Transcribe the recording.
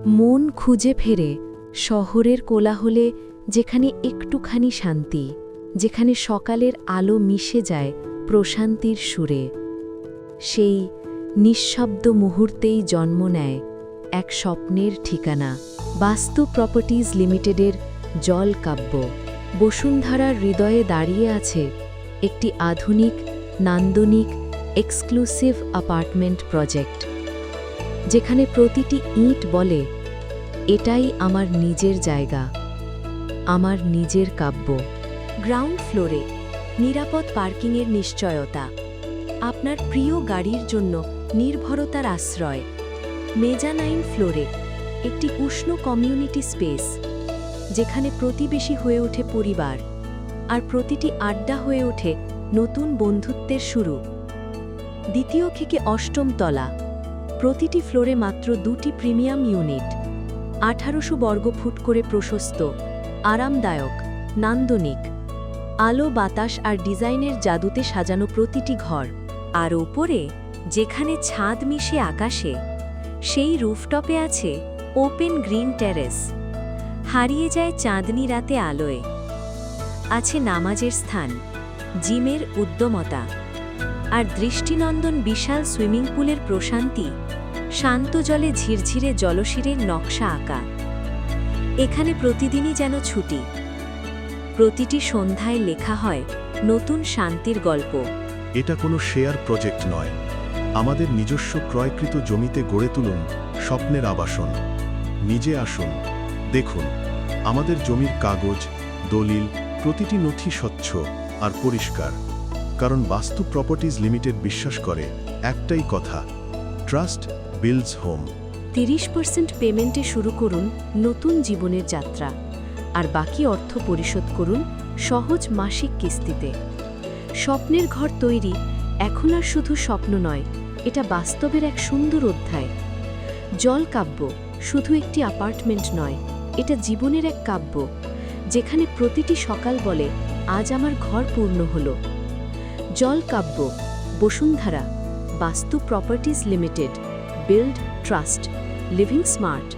মন খুঁজে ফেরে শহরের কোলাহলে, যেখানে একটুখানি শান্তি, যেখানে সকালের আলো মিশে যায় প্রশান্তির সুরে। সেই নিঃশব্দ মুহূর্তেই জন্ম নেয় এক স্বপ্নের ঠিকানা, বাস্তু প্রপার্টিজ লিমিটেডের জলকাব্য। বসুন্ধরার হৃদয়ে দাঁড়িয়ে আছে একটি আধুনিক, নান্দনিক, এক্সক্লুসিভ অ্যাপার্টমেন্ট প্রজেক্ট, যেখানে প্রতিটি ইঁট বলে, এটাই আমার নিজের জায়গা, আমার নিজের কাব্য। গ্রাউন্ড ফ্লোরে নিরাপদ পার্কিংয়ের নিশ্চয়তা, আপনার প্রিয় গাড়ির জন্য নির্ভরতার আশ্রয়। মেজানাইন ফ্লোরে একটি উষ্ণ কমিউনিটি স্পেস, যেখানে প্রতিবেশী হয়ে ওঠে পরিবার, আর প্রতিটি আড্ডা হয়ে ওঠে নতুন বন্ধুত্বের শুরু। দ্বিতীয় থেকে অষ্টম তলা, প্রতিটি ফ্লোরে মাত্র 2টি প্রিমিয়াম ইউনিট, 1800 বর্গফুট করে প্রশস্ত, আরামদায়ক, নান্দনিক, আলো, বাতাস আর ডিজাইনের জাদুতে সাজানো প্রতিটি ঘর। আর ওপরে, যেখানে ছাদ মিশে আকাশে, সেই রুফটপে আছে ওপেন গ্রিন টেরেস। হারিয়ে যায় চাঁদনি রাতে আলোয়। আছে নামাজের স্থান, জিমের উদ্যমতা, আর দৃষ্টিনন্দন বিশাল সুইমিং পুলের প্রশান্তি, শান্ত জলে ঝিরঝিরে জলশিরের নকশা আঁকা। এখানে প্রতিদিনই যেন ছুটি। প্রতিটি সন্ধ্যায় লেখা হয় নতুন শান্তির গল্প। এটা কোনো শেয়ার প্রজেক্ট নয়, আমাদের নিজস্ব ক্রয়কৃত জমিতে গড়ে তুলুন স্বপ্নের আবাসন। নিজে আসুন, দেখুন আমাদের জমির কাগজ, দলিল, প্রতিটি নথি স্বচ্ছ আর পরিষ্কার। কারণ বাস্তু প্রপার্টিজ লিমিটেড বিশ্বাস করে একটাই কথা, ট্রাস্ট বিল্ডস হোম। 30% পেমেন্টে শুরু করুন নতুন জীবনের যাত্রা, আর বাকি অর্থ পরিশোধ করুন সহজ মাসিক কিস্তিতে। স্বপ্নের ঘর তৈরি এখন আর শুধু স্বপ্ন নয়, এটা বাস্তবের এক সুন্দর অধ্যায়। জলকাব্য শুধু একটি অ্যাপার্টমেন্ট নয়, এটা জীবনের এক কাব্য, যেখানে প্রতিটি সকাল বলে, আজ আমার ঘর পূর্ণ হলো। জলকাব্য, বসুন্ধরা, বাস্তু properties limited. Build trust, living smart.